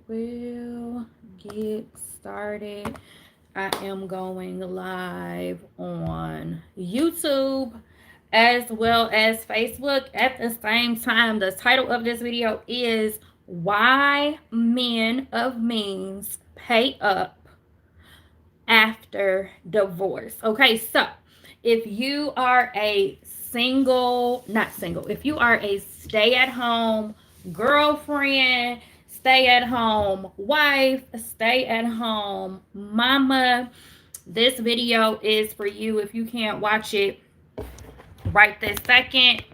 will get started. I am going live on YouTube as well as Facebook at the same time. The title of this video is Why Men of Means Pay Up After Divorce. Okay, so if you are a not single, if you are a stay at home girlfriend, stay at home wife, stay at home mama, this video is for you. If you can't watch it right this second,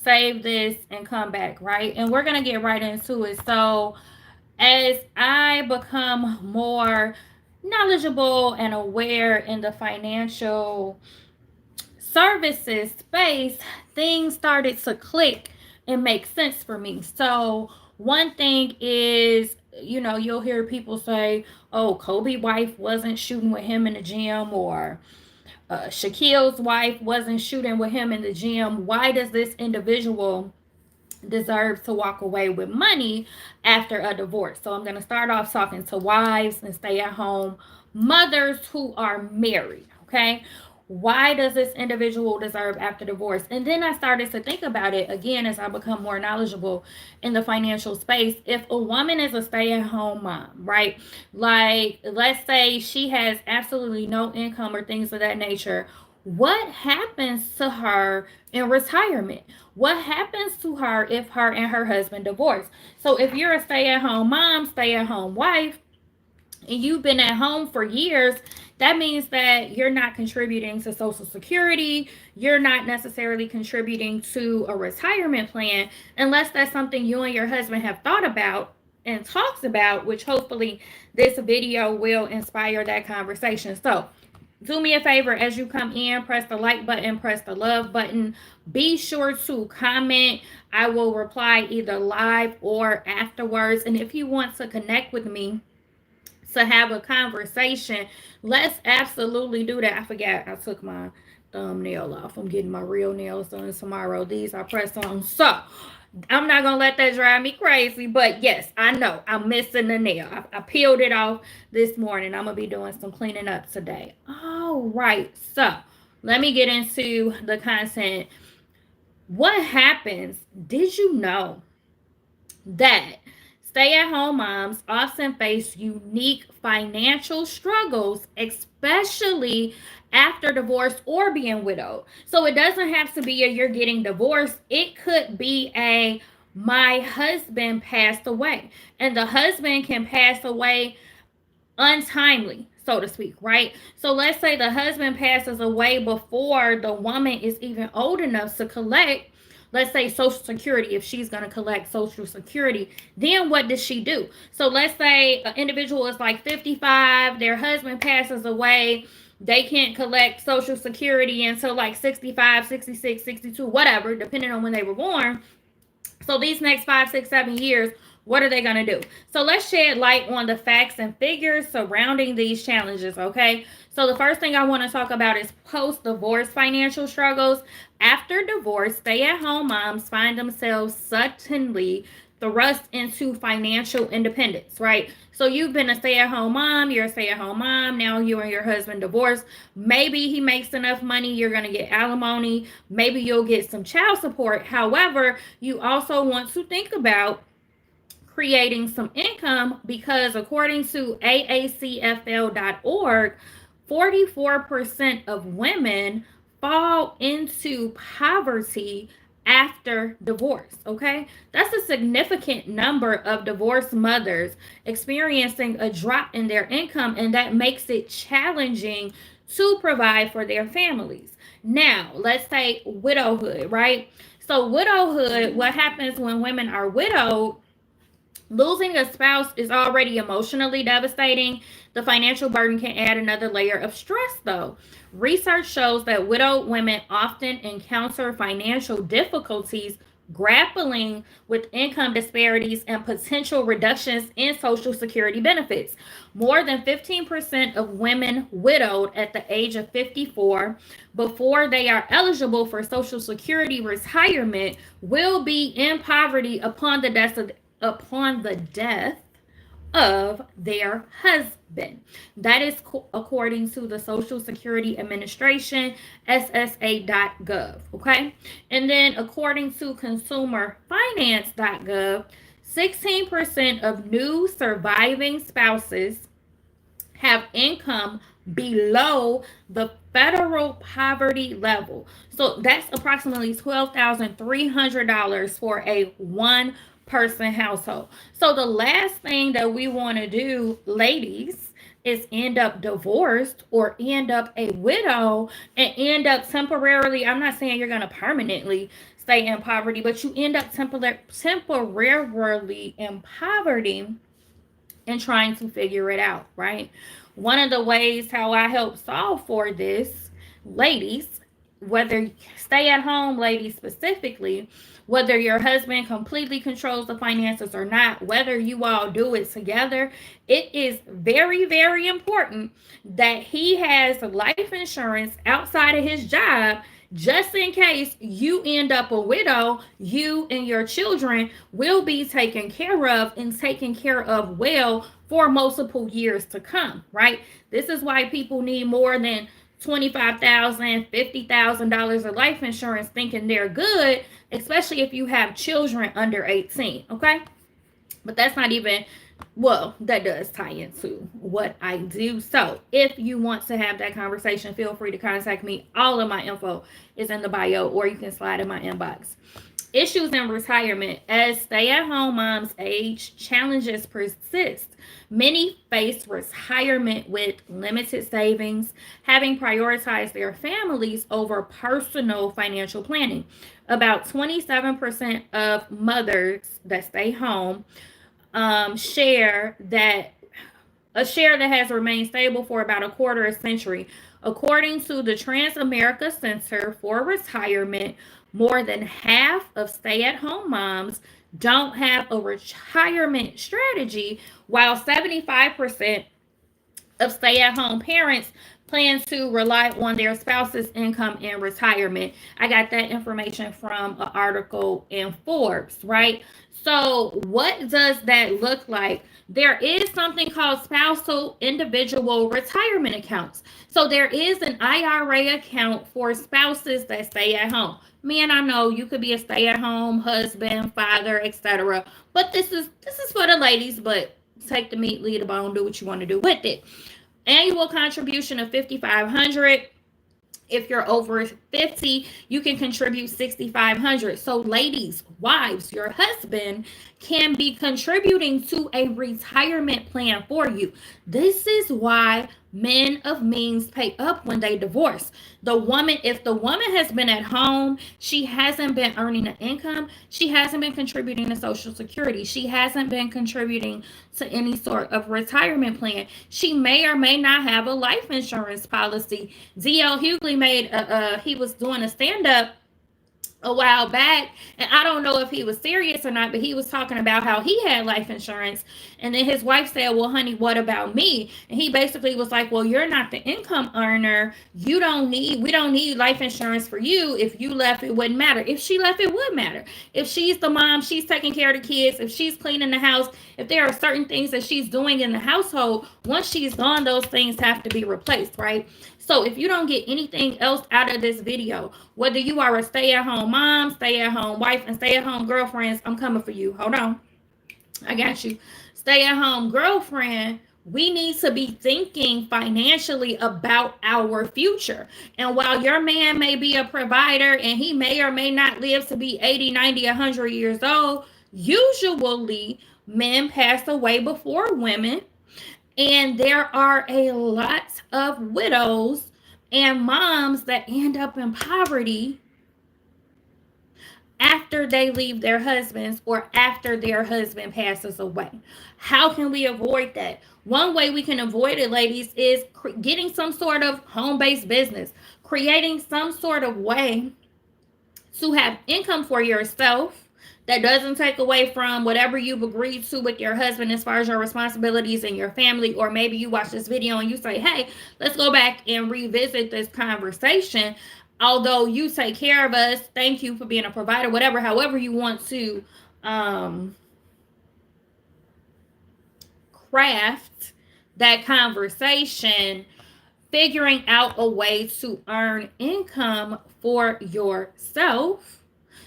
save this and come back, right? And we're going to get right into it. So, as I become more knowledgeable and aware in the financial services space, things started to click and make sense for me. So, one thing is, you'll hear people say, oh, Kobe's wife wasn't shooting with him in the gym, or Shaquille's wife wasn't shooting with him in the gym. Why does this individual deserve to walk away with money after a divorce? So I'm going to start off talking to wives and stay at home mothers who are married. Okay. Why does this individual deserve after divorce? And then I started to think about it again as I become more knowledgeable in the financial space. If a woman is a stay-at-home mom, right? Like, let's say she has absolutely no income or things of that nature. What happens to her in retirement? What happens to her if her and her husband divorce? So if you're a stay-at-home mom, stay-at-home wife, and you've been at home for years, that means that you're not contributing to Social Security. You're not necessarily contributing to a retirement plan, unless that's something you and your husband have thought about and talks about, which hopefully this video will inspire that conversation. So do me a favor, as you come in, press the like button, press the love button. Be sure to comment. I will reply either live or afterwards. And if you want to connect with me to have a conversation, let's absolutely do that. I forgot I took my thumbnail off. I'm getting my real nails done tomorrow. These are press on. So I'm not gonna let that drive me crazy, but yes, I know I'm missing the nail. I peeled it off this morning. I'm gonna be doing some cleaning up today. All right, so let me get into the content. What happens? Did you know that stay-at-home moms often face unique financial struggles, especially after divorce or being widowed? So it doesn't have to be a you're getting divorced. It could be a my husband passed away. And the husband can pass away untimely, so to speak, right? So let's say the husband passes away before the woman is even old enough to collect, let's say, Social Security. If she's going to collect Social Security, then what does she do? So let's say an individual is like 55, their husband passes away, they can't collect Social Security until like 65, 66, 62, whatever, depending on when they were born. So these next 5, 6, 7 years, what are they going to do? So let's shed light on the facts and figures surrounding these challenges, okay? So the first thing I want to talk about is post-divorce financial struggles. After divorce, stay-at-home moms find themselves suddenly thrust into financial independence, right? So you've been a stay-at-home mom, you're a stay-at-home mom, now you and your husband divorced. Maybe he makes enough money, you're going to get alimony, maybe you'll get some child support. However, you also want to think about creating some income, because according to aacfl.org, 44% of women fall into poverty after divorce. Okay, that's a significant number of divorced mothers experiencing a drop in their income, and that makes it challenging to provide for their families. Now let's say widowhood, right? So widowhood, what happens when women are widowed? Losing a spouse is already emotionally devastating. The financial burden can add another layer of stress, though. Research shows that widowed women often encounter financial difficulties grappling with income disparities and potential reductions in Social Security benefits. More than 15% of women widowed at the age of 54 before they are eligible for Social Security retirement will be in poverty upon the death of their husband. That is according to the Social Security Administration, SSA.gov. Okay. And then according to consumerfinance.gov, 16% of new surviving spouses have income below the federal poverty level. So that's approximately $12,300 for a one person household. So the last thing that we want to do, ladies, is end up divorced or end up a widow and end up temporarily, I'm not saying you're going to permanently stay in poverty, but you end up temporarily in poverty and trying to figure it out, right? One of the ways how I help solve for this, ladies, whether stay at home ladies specifically, whether your husband completely controls the finances or not, whether you all do it together, it is very, very important that he has life insurance outside of his job just in case you end up a widow. You and your children will be taken care of and taken care of well for multiple years to come, right? This is why people need more than $25,000, $50,000 of life insurance thinking they're good, especially if you have children under 18, okay? But that's not even, well, that does tie into what I do. So if you want to have that conversation, feel free to contact me. All of my info is in the bio, or you can slide in my inbox. Issues in retirement. As stay-at-home moms age, challenges persist. Many face retirement with limited savings, having prioritized their families over personal financial planning. About 27% of mothers that stay home share that a share that has remained stable for about a quarter of a century. According to the Transamerica Center for Retirement, more than half of stay-at-home moms don't have a retirement strategy, while 75% of stay-at-home parents plan to rely on their spouse's income in retirement. I got that information from an article in Forbes, right? So what does that look like? There is something called spousal individual retirement accounts. So there is an IRA account for spouses that stay at home. Man, I know you could be a stay-at-home husband, father, etc. But this is for the ladies, but take the meat, leave the bone, do what you want to do with it. Annual contribution of $5,500. If you're over 50, you can contribute $6,500. So ladies, wives, your husband can be contributing to a retirement plan for you. This is why men of means pay up when they divorce. If the woman has been at home, she hasn't been earning an income, she hasn't been contributing to Social Security, she hasn't been contributing to any sort of retirement plan, she may or may not have a life insurance policy. D.L. Hughley he was doing a stand-up a while back, and I don't know if he was serious or not, but he was talking about how he had life insurance, and then his wife said, well, honey, what about me? And he basically was like, well, you're not the income earner, we don't need life insurance for you. If you left, it wouldn't matter. If she left, it would matter. If she's the mom, she's taking care of the kids, if she's cleaning the house, if there are certain things that she's doing in the household, once she's gone, those things have to be replaced, right? So if you don't get anything else out of this video, whether you are a stay-at-home mom, stay-at-home wife, and stay-at-home girlfriends, I'm coming for you. Hold on. I got you. Stay-at-home girlfriend, we need to be thinking financially about our future. And while your man may be a provider and he may or may not live to be 80, 90, 100 years old, usually men pass away before women. And there are a lot of widows and moms that end up in poverty after they leave their husbands or after their husband passes away. How can we avoid that? One way we can avoid it, ladies, is getting some sort of home-based business, creating some sort of way to have income for yourself that doesn't take away from whatever you've agreed to with your husband as far as your responsibilities and your family. Or maybe you watch this video and you say, hey, let's go back and revisit this conversation. Although you take care of us, thank you for being a provider, whatever, however you want to craft that conversation, figuring out a way to earn income for yourself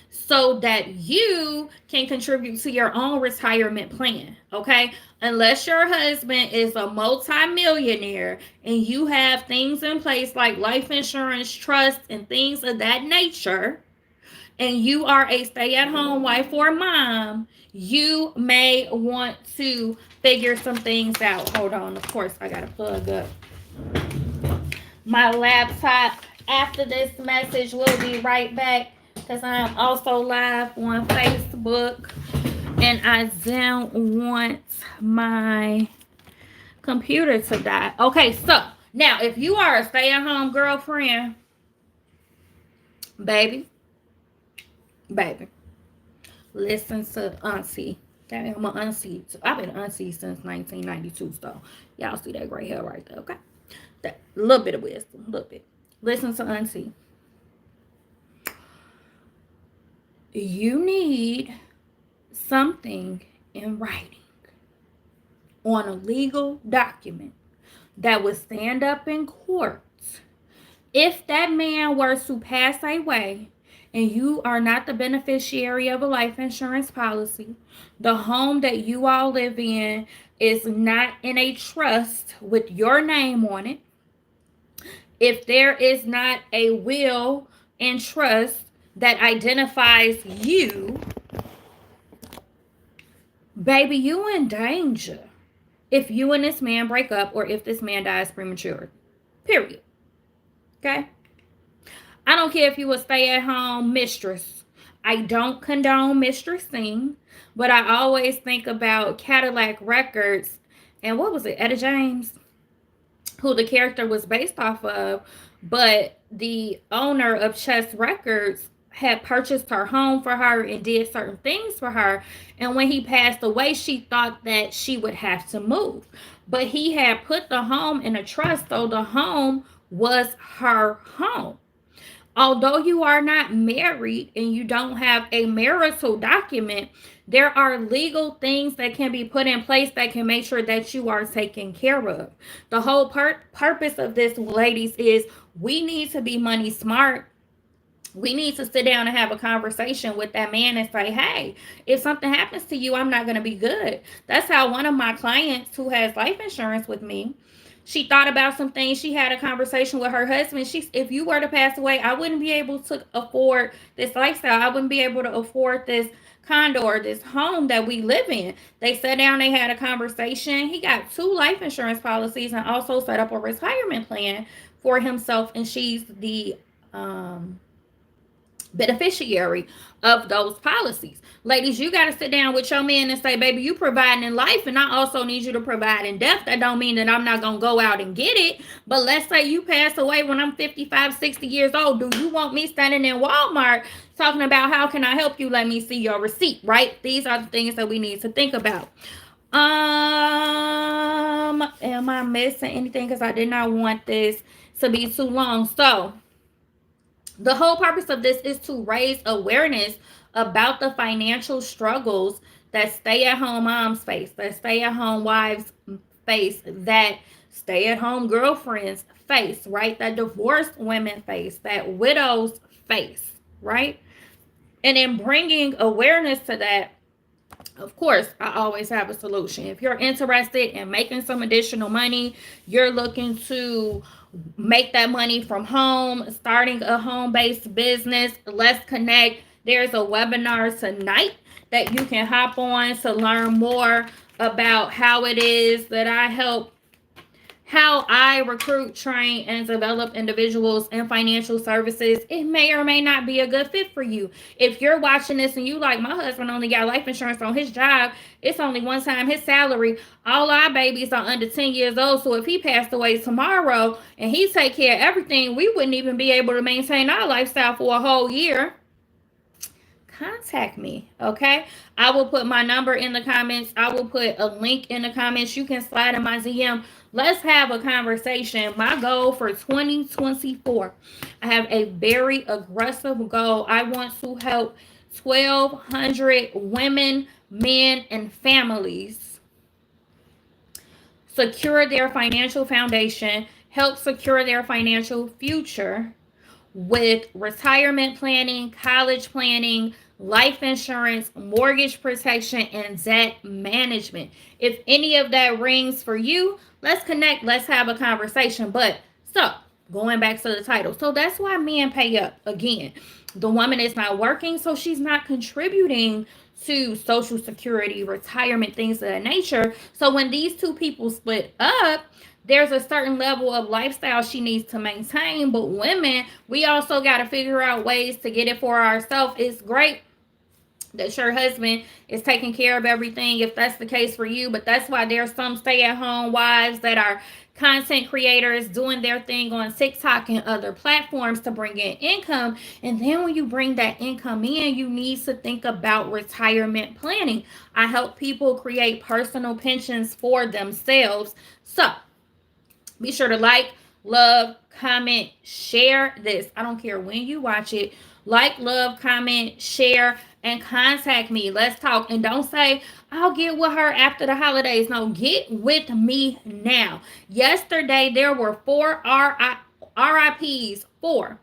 so that you can contribute to your own retirement plan. Okay, unless your husband is a multi-millionaire and you have things in place like life insurance, trust, and things of that nature, and you are a stay-at-home wife or mom, you may want to figure some things out. Hold on, of course I gotta plug up my laptop. After this message, we'll be right back because I'm also live on Facebook and I don't want my computer to die. Okay, so now if you are a stay-at-home girlfriend, baby, listen to Auntie. Okay, I'm an auntie. I've been auntie since 1992, so y'all see that gray hair right there, okay? That little bit of wisdom, a little bit. Listen to Auntie. You need something in writing on a legal document that would stand up in court if that man were to pass away and you are not the beneficiary of a life insurance policy, the home that you all live in is not in a trust with your name on it, if there is not a will and trust that identifies you, baby, you in danger if you and this man break up or if this man dies premature. Period. Okay? I don't care if you a stay-at-home mistress. I don't condone mistressing, but I always think about Cadillac Records and what was it, Etta James, who the character was based off of, but the owner of Chess Records had purchased her home for her and did certain things for her. And when he passed away, she thought that she would have to move. But he had put the home in a trust, so the home was her home. Although you are not married and you don't have a marital document, there are legal things that can be put in place that can make sure that you are taken care of. The whole purpose of this, ladies, is we need to be money smart. We need to sit down and have a conversation with that man and say, hey, if something happens to you, I'm not going to be good. That's how one of my clients who has life insurance with me, she thought about some things. She had a conversation with her husband. If you were to pass away, I wouldn't be able to afford this lifestyle. I wouldn't be able to afford this condo or this home that we live in. They sat down, they had a conversation. He got 2 life insurance policies and also set up a retirement plan for himself. And she's the beneficiary of those policies. Ladies, you got to sit down with your man and say, baby, you providing in life and I also need you to provide in death. That don't mean that I'm not going to go out and get it. But let's say you pass away when I'm 55, 60 years old. Do you want me standing in Walmart talking about how can I help you? Let me see your receipt, right? These are the things that we need to think about. Am I missing anything? Because I did not want this to be too long. So the whole purpose of this is to raise awareness about the financial struggles that stay-at-home moms face, that stay-at-home wives face, that stay-at-home girlfriends face, right? That divorced women face, that widows face, right? And in bringing awareness to that, of course, I always have a solution. If you're interested in making some additional money, you're looking to make that money from home, starting a home-based business, let's connect. There's a webinar tonight that you can hop on to learn more about how it is that how I recruit, train, and develop individuals in financial services. It may or may not be a good fit for you. If you're watching this and you like, my husband only got life insurance on his job, it's only one time his salary. All our babies are under 10 years old, so if he passed away tomorrow and he take care of everything, we wouldn't even be able to maintain our lifestyle for a whole year. Contact me, okay? I will put my number in the comments. I will put a link in the comments. You can slide in my DM. Let's have a conversation. My goal for 2024, I have a very aggressive goal. I want to help 1,200 women, men, and families secure their financial foundation, help secure their financial future with retirement planning, college planning, life insurance, mortgage protection, and debt management. If any of that rings for you, let's connect. Let's have a conversation. But so, going back to the title. So that's why men pay up. Again, the woman is not working, so she's not contributing to social security, retirement, things of that nature. So when these two people split up, there's a certain level of lifestyle she needs to maintain. But women, we also got to figure out ways to get it for ourselves. It's great that your husband is taking care of everything if that's the case for you, but that's why there's some stay-at-home wives that are content creators doing their thing on TikTok and other platforms to bring in income. And then when you bring that income in, you need to think about retirement planning. I help people create personal pensions for themselves. So be sure to like, love, comment, share this. I don't care when you watch it. Like, love, comment, share, and contact me. Let's talk. And don't say, I'll get with her after the holidays. No, get with me now. Yesterday, there were 4 RIPs, 4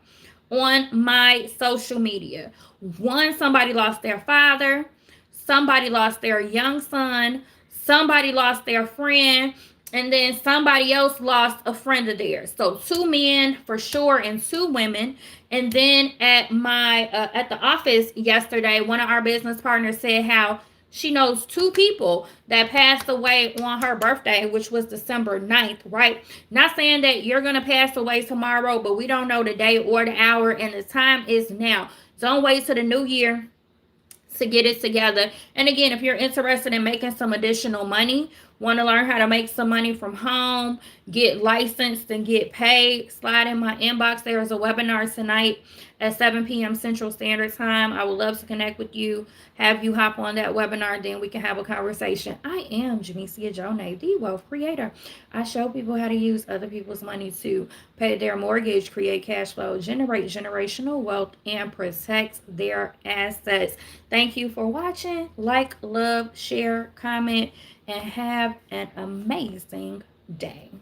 on my social media. One, somebody lost their father. Somebody lost their young son. Somebody lost their friend, and then somebody else lost a friend of theirs. So 2 men for sure and 2 women. And then at the office yesterday, one of our business partners said how she knows 2 people that passed away on her birthday, which was December 9th, right? Not saying that you're going to pass away tomorrow, but we don't know the day or the hour, and the time is now. Don't wait till the new year to get it together. And again, if you're interested in making some additional money, want to learn how to make some money from home, get licensed and get paid, slide in my inbox. There is a webinar tonight at 7 p.m. Central Standard Time. I would love to connect with you, have you hop on that webinar, then we can have a conversation. I am Jamesia Jonay, the wealth creator. I show people how to use other people's money to pay their mortgage, create cash flow, generate generational wealth, and protect their assets. Thank you for watching. Like, love, share, comment, and have an amazing day.